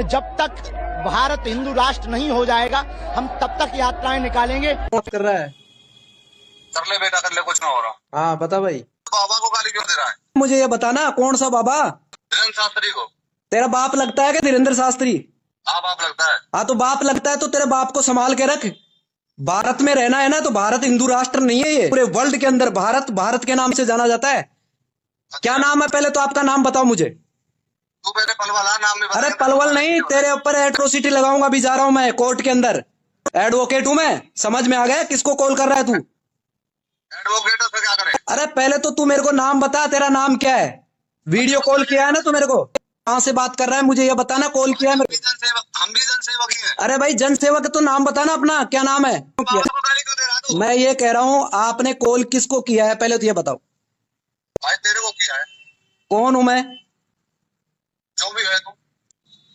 जब तक भारत हिंदू राष्ट्र नहीं हो जाएगा हम तब तक यात्राएं निकालेंगे। बात कर रहा है, कर ले बेटा, कर ले, कुछ ना हो रहा। हाँ बता भाई। बाबा को गाली क्यों दे रहा है? मुझे ये बताना कौन सा बाबा? धीरेन्द्र शास्त्री को। तेरा बाप लगता है कि धीरेन्द्र शास्त्री? हाँ बाप लगता है। हाँ तो बाप लगता है तो तेरे बाप को संभाल के रख। भारत में रहना है ना, तो भारत हिंदू राष्ट्र नहीं है, ये पूरे वर्ल्ड के अंदर भारत भारत के नाम से जाना जाता है। क्या नाम है पहले तो आपका नाम बताओ मुझे। तू पहले पलवाला नाम में बता। अरे पलवल नहीं, तेरे ऊपर एट्रोसिटी लगाऊंगा। अभी जा रहा हूं मैं कोर्ट के अंदर, एडवोकेट हूं मैं। समझ में आ गया किसको कॉल कर रहा है तू? एडवोकेट से क्या करे? अरे पहले तो तू मेरे को नाम बता, तेरा नाम क्या है? वीडियो कॉल किया है ना तू मेरे को? कहां से बात कर रहा है मुझे ये बताना। कॉल किया है मेरे को? हम भी जनसेवक ही हैं। अरे भाई जनसेवक तो नाम बताना अपना, क्या नाम है? बाबा को गाली क्यों दे रहा तू? मैं ये कह रहा हूँ आपने कॉल किसको किया है पहले तो ये बताओ। भाई तेरे को किया है। कौन हूं मैं? जो भी है तू।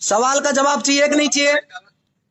सवाल का जवाब चाहिए कि नहीं चाहिए?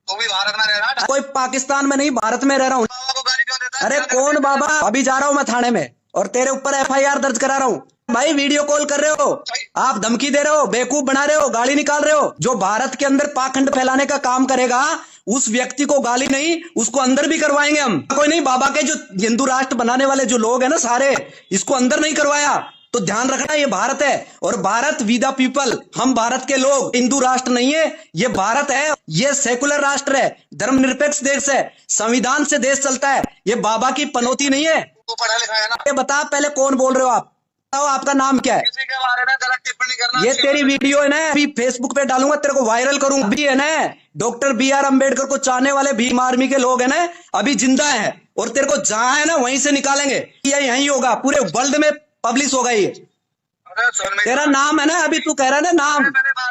तू भी भारत में रह रहा है। कोई पाकिस्तान में नहीं, भारत में रह रहा हूँ। बाबा को गाली क्यों देता है? अरे कौन बाबा? अभी जा रहा हूँ मैं थाने में और तेरे ऊपर FIR दर्ज करा रहा हूँ। भाई वीडियो कॉल कर रहे हो आप, धमकी दे रहे हो, बेवकूफ बना रहे हो, गाली निकाल रहे हो। जो भारत के अंदर पाखंड फैलाने का काम करेगा उस व्यक्ति को गाली नहीं, उसको अंदर भी करवाएंगे हम। कोई नहीं, बाबा के जो हिंदू राष्ट्र बनाने वाले जो लोग हैं ना सारे, इसको अंदर नहीं करवाया तो ध्यान रखना ये भारत है और भारत वी द पीपल। हम भारत के लोग, हिंदू राष्ट्र नहीं है ये, भारत है। ये सेकुलर राष्ट्र है, धर्मनिरपेक्ष देश है, संविधान से देश चलता है। ये बाबा की पनौती नहीं है। तू पढ़ा लिखा है ना? ये बता पहले कौन बोल रहे हो आप? बताओ आपका नाम क्या है? किसी के बारे में गलत टिप्पणी करना। ये तेरी वीडियो है ना, अभी फेसबुक पे डालूंगा, तेरे को वायरल करूंगा। अभी है ना डॉक्टर BR अम्बेडकर को चाहने वाले भीम आर्मी के लोग है ना, अभी जिंदा है और तेरे को जहां है ना वहीं से निकालेंगे। ये यही होगा, पूरे वर्ल्ड में पब्लिश होगा ये। अरे सुन मेरी तेरा बात। नाम है ना, अभी तू कह रहा है ना नाम।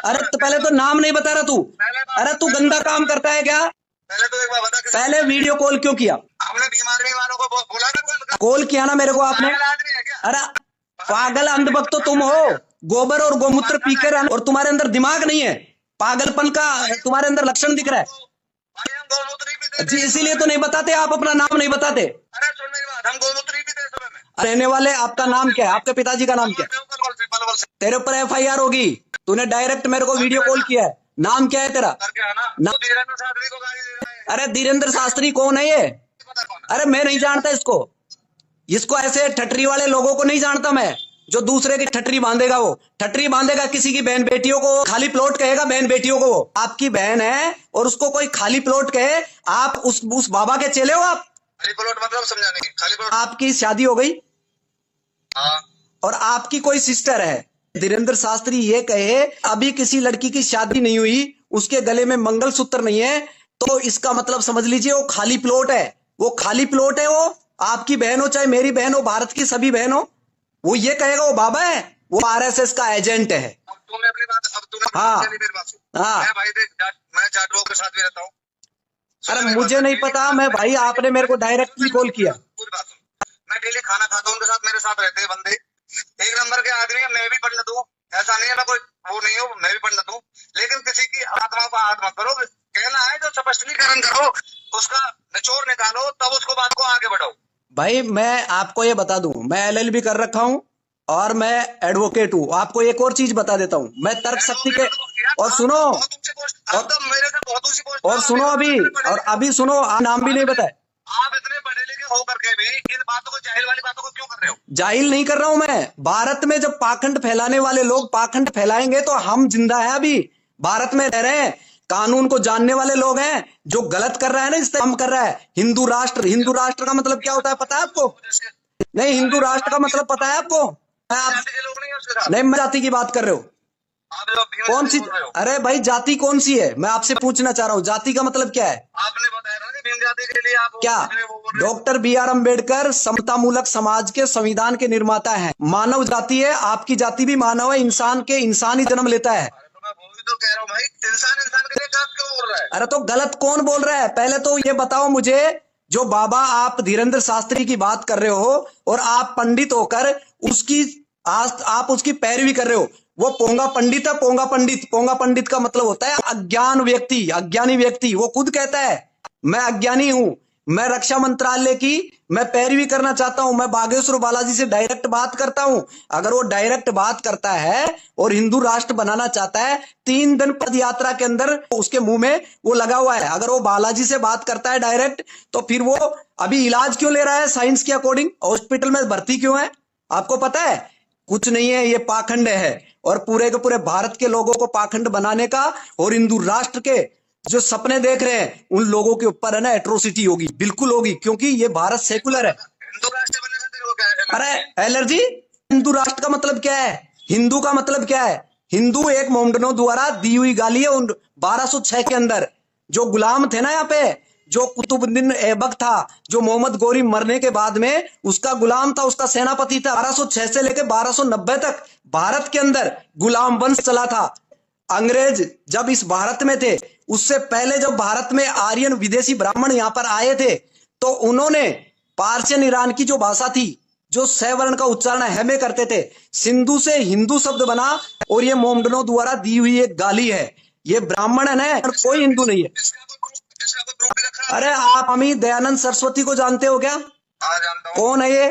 अरे तो पहले तो नाम नहीं बता रहा तू। अरे तू गंदा काम करता है क्या? पहले तो एक बार बता किसी- पहले वीडियो कॉल क्यों किया? हमने बीमारी वालों को बोला ना? कॉल किया ना मेरे को आपने? पागल आदमी है क्या? अरे पागल अंधभक्त तो तुम हो, गोबर और गोमूत्र पी के रहना, और तुम्हारे अंदर दिमाग नहीं है। पागलपन का तुम्हारे अंदर लक्षण दिख रहा है भाई हम गौमूत्री भी देते जी, हैं। इसीलिए तो नहीं बताते आप, अपना नाम नहीं बताते। अरे सुन मेरी बात, हम गौमूत्री भी दे समय में। रहने वाले आपका नाम क्या है? आपके पिताजी का नाम क्या है? पलवल से तेरे ऊपर FIR होगी। तूने डायरेक्ट मेरे को वीडियो कॉल किया है। नाम क्या है तेरा? करके आना। ना- तो धीरेन्द्र शास्त्री को गाली दे रहा है। अरे धीरेन्द्र शास्त्री कौन है ये? पता कौन है? अरे मैं नहीं जानता इसको। इसको ऐसे ठटरी वाले लोगों को नहीं जानता मैं, जो दूसरे की ठटरी बांधेगा। वो ठटरी बांधेगा किसी की बहन बेटियों को, खाली प्लॉट कहेगा बहन बेटियों को। वो आपकी बहन है और उसको कोई खाली प्लॉट कहे, आप उस बाबा के चेले हो आप? खाली प्लॉट मतलब समझाने की खाली प्लॉट। आपकी शादी हो गई हाँ और आपकी कोई सिस्टर है। धीरेन्द्र शास्त्री ये कहे अभी किसी लड़की की शादी नहीं हुई, उसके गले में मंगलसूत्र नहीं है, तो इसका मतलब समझ लीजिए वो खाली प्लॉट है। वो खाली प्लॉट है। वो आपकी बहन हो चाहे मेरी बहन हो, भारत की सभी बहन हो, वो ये कहेगा वो बाबा है, वो RSS का एजेंट है। अब तूने अपनी बात, अब तूने हाँ। मेरी बात सुन। हाँ। मैं भाई देख मैं जाटों के साथ भी रहता हूँ। अरे मुझे नहीं पता, मैं भाई आपने मेरे को डायरेक्टली कॉल किया। पूरी बात सुन। मैं डेली खाना खाता हूँ, उनके साथ मेरे साथ रहते हैं बंदे, एक नंबर के आदमी है। मैं भी पंडित हूँ, ऐसा नहीं है मैं कोई वो नहीं हूँ, मैं भी पंडित हूँ। लेकिन किसी की आत्मा को हाथ मत करो। कहना है जो स्पष्टीकरण करो, उसका निचोड़ निकालो, तब उसको बात को आगे बढ़ाओ। भाई मैं आपको ये बता दूं, मैं LLB कर रखा हूं और मैं एडवोकेट हूं। आपको एक और चीज बता देता हूं, मैं तर्क शक्ति के, और सुनो और सुनो अभी, और अभी सुनो, नाम भी नहीं बताए। आप इतने पढ़े लिखे होकर के भी इन बातों को, जाहिल वाली बातों को क्यों कर रहे हो? जाहिल नहीं कर रहा हूं मैं। भारत में जब पाखंड फैलाने वाले लोग पाखंड फैलाएंगे तो हम जिंदा है, अभी भारत में रह रहे हैं। कानून को जानने वाले लोग हैं। जो गलत कर रहा है ना, इस काम कर रहा है। हिंदू राष्ट्र का मतलब क्या होता है पता है आपको? नहीं, हिंदू राष्ट्र का मतलब पता है आपको? जाति के लोग नहीं है उसके साथ। नहीं, मैं जाति की बात कर रहे हो। आप लोग भीम कौन सी? बोल रहे हो। अरे भाई जाति कौन सी है, मैं आपसे पूछना चाह रहा हूँ। जाति का मतलब क्या है? आपने बताया ना कि भीम जाति के लिए आप क्या? वो बोल रहे हो। डॉक्टर BR अम्बेडकर समतामूलक समाज के संविधान के निर्माता हैं। मानव जाति है, आपकी जाति भी मानव है, इंसान ही जन्म लेता है। अरे तो मैं वही तो कह रहा हूँ भाई, इंसान के लिए गलत क्यों बोल रहा है? अरे तो गलत कौन बोल रहा है? पहले तो ये बताओ मुझे, जो बाबा आप धीरेन्द्र शास्त्री की बात कर रहे हो और आप पंडित होकर उसकी आप उसकी पैरवी कर रहे हो, वो पोंगा पंडित है। पोंगा पंडित का मतलब होता है अज्ञान व्यक्ति, अज्ञानी व्यक्ति। वो खुद कहता है मैं अज्ञानी हूं, मैं रक्षा मंत्रालय की मैं पैरवी करना चाहता हूं। मैं बागेश्वर बालाजी से डायरेक्ट बात करता हूं। अगर वो डायरेक्ट बात करता है और हिंदू राष्ट्र बनाना चाहता है, 3 दिन पद यात्रा के अंदर उसके मुंह में वो लगा हुआ है। अगर वो बालाजी से बात करता है डायरेक्ट, तो फिर वो अभी इलाज क्यों ले रहा है साइंस के अकॉर्डिंग? हॉस्पिटल में भर्ती क्यों है? आपको पता है? कुछ नहीं है, ये पाखंड है। और पूरे के पूरे भारत के लोगों को पाखंड बनाने का और हिंदू राष्ट्र के जो सपने देख रहे हैं उन लोगों के ऊपर है ना एट्रोसिटी होगी, बिल्कुल होगी, क्योंकि ये भारत सेकुलर है। हिंदू राष्ट्र बनने से तेरे को क्या है? अरे एलर्जी, हिंदू राष्ट्र का मतलब क्या है? हिंदू का मतलब क्या है? हिंदू एक मोमडनों द्वारा दी हुई गाली है। 1206 के अंदर जो गुलाम थे ना, यहाँ पे जो कुतुबुद्दीन ऐबक था, जो मोहम्मद गोरी मरने के बाद में उसका गुलाम था, उसका सेनापति था। 1206 से लेकर 1290 तक भारत के अंदर गुलाम वंश चला था। अंग्रेज जब इस भारत में थे, उससे पहले जब भारत में आर्यन विदेशी ब्राह्मण यहां पर आए थे, तो उन्होंने पार्शियन ईरान की जो भाषा थी, जो सवर्ण का उच्चारण है में करते थे, सिंधु से हिंदू शब्द बना। और ये मोमडनों द्वारा दी हुई एक गाली है। ये ब्राह्मण है, कोई हिंदू नहीं है। इसका कोई प्रूफ भी रखा है? अरे आप अमी दयानंद सरस्वती को जानते हो क्या? हाँ जानता हूँ। कौन है ये?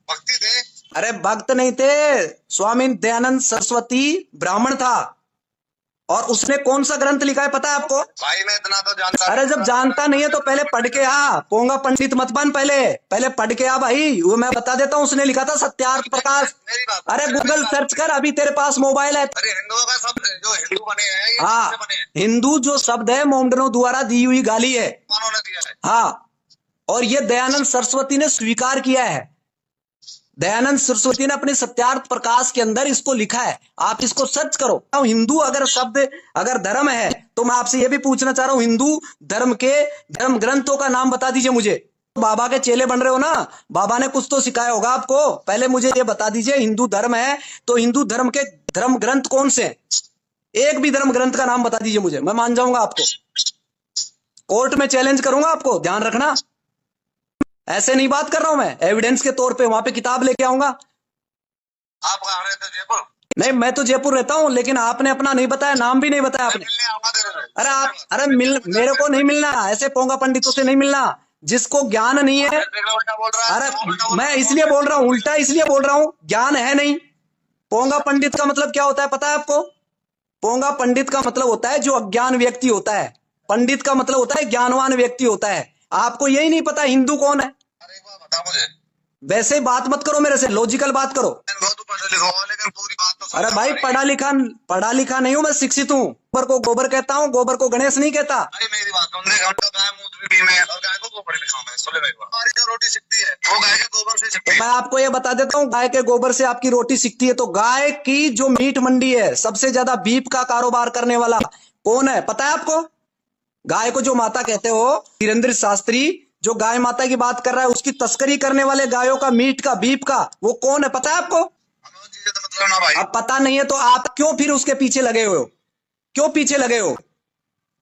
भक्ति थे। अरे भक्त नहीं थे, स्वामी दयानंद सरस्वती ब्राह्मण था। और उसने कौन सा ग्रंथ लिखा है पता है आपको? भाई मैं इतना तो जानता। अरे जब जानता नहीं है तो पहले पढ़ के आ। पोंगा पंडित मत बन, पहले पढ़ के आ भाई। वो मैं बता देता हूँ, उसने लिखा था सत्यार्थ प्रकाश। मेरी बात, अरे गूगल सर्च कर, अभी तेरे पास मोबाइल है। अरे हिंदुओं का शब्द जो हिंदू बने हैं, ये हाँ, किससे बने हैं? हिंदू जो शब्द है मोमडनों द्वारा दी हुई गाली है। उन्होंने दिया है। हाँ, और ये दयानंद सरस्वती ने स्वीकार किया है। दयानंद सरस्वती ने अपने सत्यार्थ प्रकाश के अंदर इसको लिखा है। आप इसको सर्च करो। हिंदू अगर शब्द अगर धर्म है, तो मैं आपसे यह भी पूछना चाह रहा हूं, हिंदू धर्म के धर्म ग्रंथों का नाम बता दीजिए मुझे। बाबा के चेले बन रहे हो ना, बाबा ने कुछ तो सिखाया होगा आपको। पहले मुझे ये बता दीजिए, हिंदू धर्म है तो हिंदू धर्म के धर्म ग्रंथ कौन से हैं? एक भी धर्म ग्रंथ का नाम बता दीजिए मुझे, मैं मान जाऊंगा आपको। कोर्ट में चैलेंज करूंगा आपको, ध्यान रखना। ऐसे नहीं बात कर रहा हूं मैं, एविडेंस के तौर पे वहां पे किताब लेके आऊंगा। आप कहाँ रहते थे? जयपुर? नहीं, मैं तो जयपुर रहता हूं, लेकिन आपने अपना नहीं बताया, नाम भी नहीं बताया आपने। मिलने आऊंगा तेरे से। अरे मेरे को नहीं मिलना, ऐसे पोंगा पंडितों से नहीं मिलना जिसको ज्ञान नहीं है। उल्टा बोल रहा है। अरे मैं इसलिए बोल रहा हूँ, उल्टा इसलिए बोल रहा हूँ, ज्ञान है नहीं। पोंगा पंडित का मतलब क्या होता है पता है आपको? पोंगा पंडित का मतलब होता है जो अज्ञान व्यक्ति होता है। पंडित का मतलब होता है ज्ञानवान व्यक्ति होता है। आपको यही नहीं पता हिंदू कौन है? अरे एक बात बता मुझे। वैसे ही बात मत करो मेरे से, लॉजिकल बात करो। बहुत ऊपर से लिखा हुआ, लेकिन पूरी बात तो समझ अरे भाई, पढ़ा लिखा नहीं हूं मैं, शिक्षित हूँ। गोबर को गोबर कहता हूँ, गोबर को गणेश नहीं कहता। अरे मेरी बात सुन, देख हम तो गाय मूत्र भी में और गाय को गोबर भी खाओ। मैं सुन ले, हमारी जो रोटी सिकती है वो गाय के गोबर से सिकती है। मैं आपको ये बता देता हूँ, गाय के गोबर से आपकी रोटी सिकती है। तो गाय की जो मीट मंडी है, सबसे ज्यादा बीफ का कारोबार करने वाला कौन है पता है आपको? गाय को जो माता कहते हो, धीरेन्द्र शास्त्री जो गाय माता की बात कर रहा है, उसकी तस्करी करने वाले गायों का मीट का बीफ का वो कौन है पता है आपको? मतलब ना भाई। अब पता नहीं है तो आप क्यों फिर उसके पीछे लगे हो? क्यों पीछे लगे हो?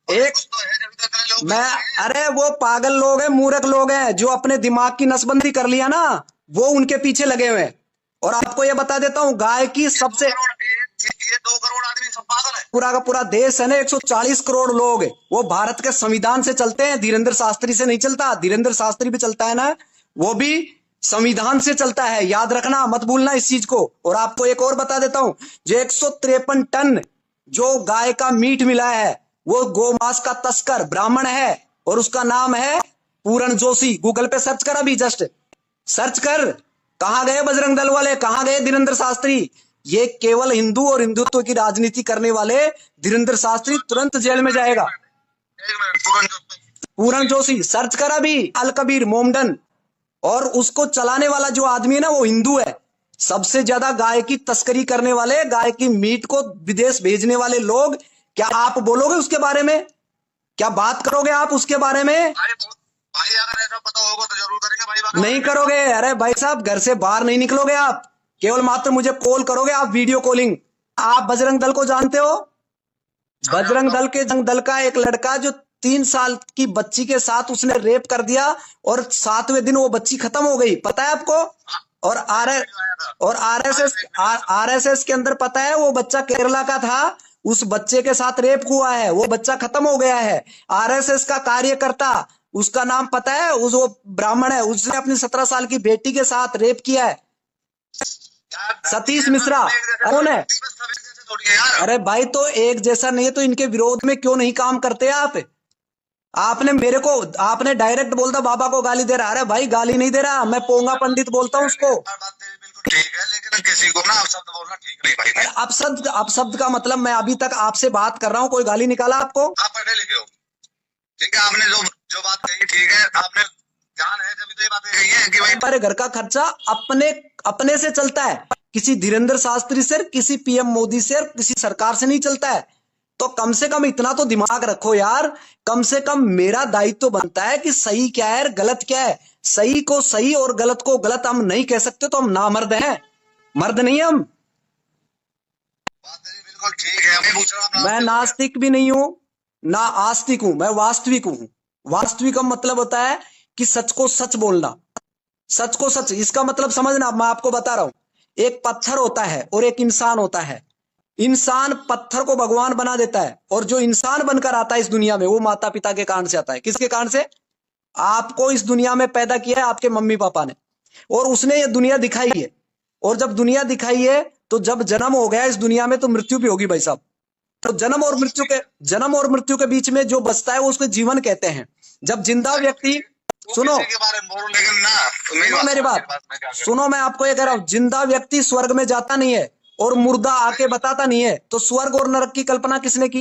एक तो है जब तक लोग मैं अरे वो पागल लोग हैं, मूर्ख लोग हैं, जो अपने दिमाग की नसबंदी कर लिया ना, वो उनके पीछे लगे हुए हैं। और आपको ये बता देता हूँ, गाय की सबसे ये 2 करोड़ आदमी सब पागल है। पूरा का पूरा देश है ना, 140 करोड़ लोग, वो भारत के संविधान से चलते हैं। धीरेन्द्र शास्त्री से नहीं चलता। धीरेन्द्र शास्त्री भी चलता है ना, वो भी संविधान से चलता है। याद रखना, मत भूलना इस चीज को। और आपको एक और बता देता हूं, जो 153 टन जो गाय का मीट मिला है, वो गोमांस का तस्कर ब्राह्मण है और उसका नाम है पूरण जोशी। गूगल पे सर्च कर, अभी जस्ट सर्च कर। कहां गए बजरंग दल वाले, कहां गए धीरेन्द्र शास्त्री? ये केवल हिंदू और हिंदुत्व की राजनीति करने वाले धीरेन्द्र शास्त्री तुरंत जेल में जाएगा। पूरण जोशी सर्च कर अभी, अल कबीर मोमडन। और उसको चलाने वाला जो आदमी है ना, वो हिंदू है। सबसे ज्यादा गाय की तस्करी करने वाले, गाय की मीट को विदेश भेजने वाले लोग। क्या आप बोलोगे उसके बारे में? क्या बात करोगे आप उसके बारे में? भाई अगर ऐसा पता होगा तो जरूर करेंगे भाई। नहीं करोगे। अरे भाई साहब, घर से बाहर नहीं निकलोगे आप, केवल मात्र मुझे कॉल करोगे आप, वीडियो कॉलिंग। आप बजरंग दल को जानते हो? बजरंग दल के दल का एक लड़का जो 3 साल की बच्ची के साथ उसने रेप कर दिया और 7वें दिन वो बच्ची खत्म हो गई, पता है आपको? और आरएसएस के अंदर पता है, वो बच्चा केरला का था, उस बच्चे के साथ रेप हुआ है, वो बच्चा खत्म हो गया है। आरएसएस का कार्यकर्ता उसका नाम पता है? उस वो ब्राह्मण है, उसने अपनी 17 साल की बेटी के साथ रेप किया है। सतीश मिश्रा कौन है? अरे भाई तो एक जैसा नहीं है तो इनके विरोध में क्यों नहीं काम करते आप? आपने मेरे को, आपने डायरेक्ट बोलता बाबा को गाली दे रहा। अरे भाई गाली नहीं दे रहा, मैं पोंगा पंडित बोलता हूँ उसको। ठीक है, लेकिन किसी को ना अपशब्द बोलना ठीक नहीं भाई। अरे अपशब्द का मतलब, मैं अभी तक आपसे बात कर रहा हूँ, कोई गाली निकाला आपको? आप पढ़े लिखे हो, ठीक है, आपने जो बात कही ठीक है, आपने ध्यान है जब तो ये बातें कही है कि भाई हमारे घर का खर्चा अपने से चलता है, किसी धीरेन्द्र शास्त्री से, किसी पीएम मोदी से, किसी सरकार से नहीं चलता है। तो कम से कम इतना तो दिमाग रखो यार। कम से कम मेरा दायित्व तो बनता है कि सही क्या है, गलत क्या है। सही को सही और गलत को गलत हम नहीं कह सकते, तो हम नामर्द हैं, मर्द नहीं हम। बात तेरी बिल्कुल ठीक है, मैं पूछ रहा हूँ मैं नास्तिक भी नहीं हूं ना आस्तिक हूं, मैं वास्तविक हूं। वास्तविक का मतलब होता है कि सच को सच बोलना, सच को सच। इसका मतलब समझना, मैं आपको बता रहा हूं, एक पत्थर होता है और एक इंसान होता है। इंसान पत्थर को भगवान बना देता है, और जो इंसान बनकर आता है इस दुनिया में, वो माता पिता के कारण से आता है। किसके कारण से? आपको इस दुनिया में पैदा किया है आपके मम्मी पापा ने, और उसने ये दुनिया दिखाई है। और जब दुनिया दिखाई है तो जब जन्म हो गया इस दुनिया में, तो मृत्यु भी होगी भाई साहब। तो जन्म और मृत्यु के बीच में जो बचता है वो उसको जीवन कहते हैं। जब जिंदा व्यक्ति, सुनो के बारे में बोलो, लेकिन ना सुनो मेरी बात, सुनो, मैं आपको ये कह रहा हूं, जिंदा व्यक्ति स्वर्ग में जाता नहीं है और मुर्दा आके बताता नहीं है। तो स्वर्ग और नरक की कल्पना किसने की?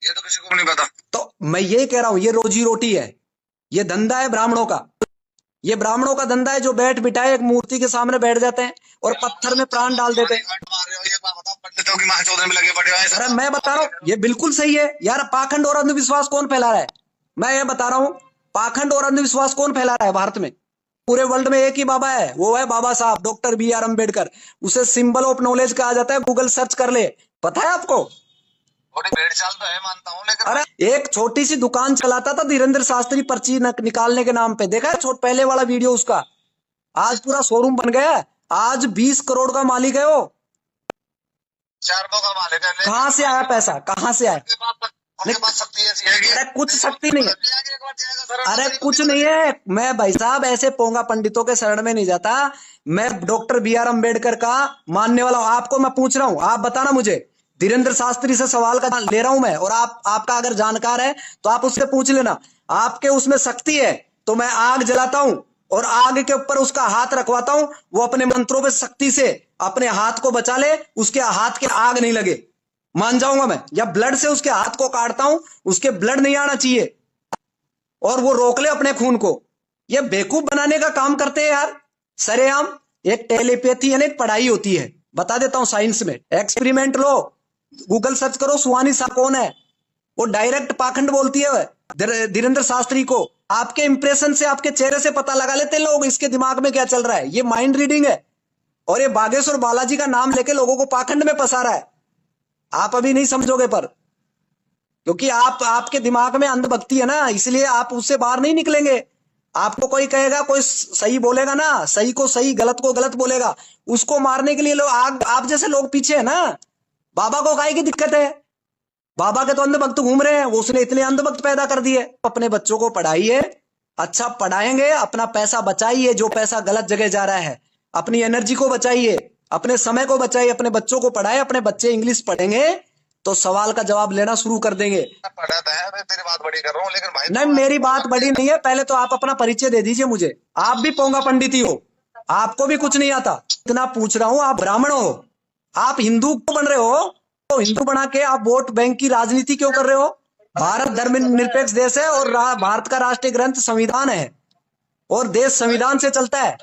ये तो किसी को नहीं पता। तो मैं ये कह रहा हूं, ये रोजी रोटी है, ये धंधा है ब्राह्मणों का। ये ब्राह्मणों का धंधा है, जो बैठ बिठाए एक मूर्ति के सामने बैठ जाते हैं और पत्थर में प्राण डाल देते हैं। पंडितों की मां चौधरी में लगे पड़े हुए। अरे मैं बता रहा हूँ, ये बिल्कुल सही है यार। पाखंड और अंधविश्वास कौन फैला रहा है? मैं ये बता रहा हूँ, पाखंड और अंधविश्वास कौन फैला रहा है भारत में? पूरे वर्ल्ड में एक ही बाबा है, वो है बाबा साहब डॉक्टर BR अम्बेडकर। उसे सिंबल ऑफ नॉलेज कहा जाता है, गूगल सर्च कर ले, पता है आपको? थोड़ी भेड़ चाल तो है, मानता हूँ, लेकिन अरे एक छोटी सी दुकान चलाता था धीरेन्द्र शास्त्री पर्ची निकालने के नाम पे, देखा है पहले वाला वीडियो उसका? आज पूरा शोरूम बन गया है, आज 20 करोड़ का मालिक है वो। 4 का मालिक है। कहां से आया पैसा, कहां से आया? उनके पास शक्ति ऐसी है कि अरे कुछ शक्ति नहीं है, अरे कुछ नहीं है। मैं भाई साहब ऐसे पोंगा पंडितों के शरण में नहीं जाता। मैं डॉक्टर BR अम्बेडकर का मानने वाला हूं। आपको मैं पूछ रहा हूं, आप बताना मुझे, धीरेन्द्र शास्त्री से सवाल का ले रहा हूं मैं, और आपका अगर जानकार है तो आप उससे पूछ लेना। आपके उसमें शक्ति है तो मैं आग जलाता हूं और आग के ऊपर उसका हाथ रखवाता हूं, वो अपने मंत्रों पे शक्ति से अपने हाथ को बचा ले, उसके हाथ के आग नहीं लगे, मान जाऊंगा मैं। या ब्लड से उसके हाथ को काटता हूं, उसके ब्लड नहीं आना चाहिए और वो रोक ले अपने खून को। ये बेवकूफ बनाने का काम करते हैं यार सरेआम। एक टेलीपैथी यानी एक पढ़ाई होती है, बता देता हूं साइंस में। एक्सपेरिमेंट लो, गूगल सर्च करो, सुहानी शाह कौन है, वो डायरेक्ट पाखंड बोलती है धीरेन्द्र शास्त्री को। आपके इंप्रेशन से, आपके चेहरे से पता लगा लेते हैं लोग इसके दिमाग में क्या चल रहा है। ये माइंड रीडिंग है, और ये बागेश्वर बालाजी का नाम लेके लोगों को पाखंड में फंसा रहा है। आप अभी नहीं समझोगे, पर क्योंकि आपके दिमाग में अंधभक्ति है ना, इसलिए आप उससे बाहर नहीं निकलेंगे। आपको कोई कहेगा, कोई सही बोलेगा ना, सही को सही गलत को गलत बोलेगा, उसको मारने के लिए लोग आप जैसे लोग पीछे है ना। बाबा को काहे की दिक्कत है? बाबा के तो अंधभक्त घूम रहे हैं, वो उसने इतने अंधभक्त पैदा कर दिए। अपने बच्चों को पढ़ाइए, अच्छा पढ़ाएंगे, अपना पैसा बचाइए, जो पैसा गलत जगह जा रहा है, अपनी एनर्जी को बचाइए, अपने समय को बचाइए, अपने बच्चों को पढ़ाए। अपने बच्चे इंग्लिश पढ़ेंगे तो सवाल का जवाब लेना शुरू कर देंगे। पढ़ाता है, मैं तेरी बात बड़ी कर रहा हूँ, लेकिन भाई नहीं, मेरी बात बड़ी नहीं है। पहले तो आप अपना परिचय दे दीजिए मुझे। आप भी पोंगा पंडित ही हो, आपको भी कुछ नहीं आता। इतना पूछ रहा हूं, आप ब्राह्मण हो, आप हिंदू क्यों बन रहे हो? तो हिंदू बना के आप वोट बैंक की राजनीति क्यों कर रहे हो? भारत धर्मनिरपेक्ष देश है और भारत का राष्ट्रीय ग्रंथ संविधान है, और देश संविधान से चलता है।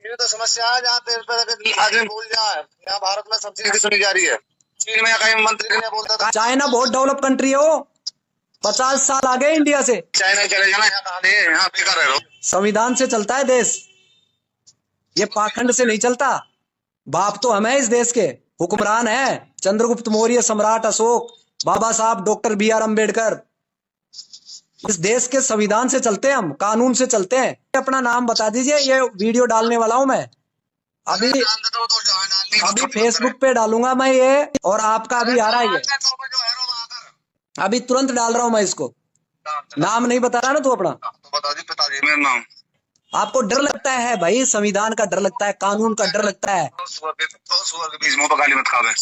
ये तो समस्या है, जहाँ पे आदमी भूल जाए, यहाँ भारत में सब चीजें सुनी जा रही है। चीन में कहीं मंत्री ने बोलता था, चाइना बहुत डेवलप कंट्री है, वो 50 साल आगे इंडिया से। चाइना चले जाना, यहाँ बेकार रह रहे हो। संविधान से चलता है देश, ये पाखंड से नहीं चलता। बाप तो हम है इस देश के, हुक्मरान है चंद्रगुप्त मौर्य, सम्राट अशोक, बाबा साहब डॉक्टर BR अम्बेडकर। इस देश के संविधान से चलते हैं हम, कानून से चलते हैं। अपना नाम बता दीजिए, ये वीडियो डालने वाला हूं मैं अभी फेसबुक पे डालूंगा मैं ये, और आपका अभी आ रहा है ये, अभी तुरंत डाल रहा हूं मैं इसको। नाम नहीं बता रहा ना तू अपना? तो बता दी पिताजी मेरा नाम। आपको डर लगता है भाई, संविधान का डर लगता है, कानून का डर लगता है। सुअर के बीच मुंह पर गाली मत खावे।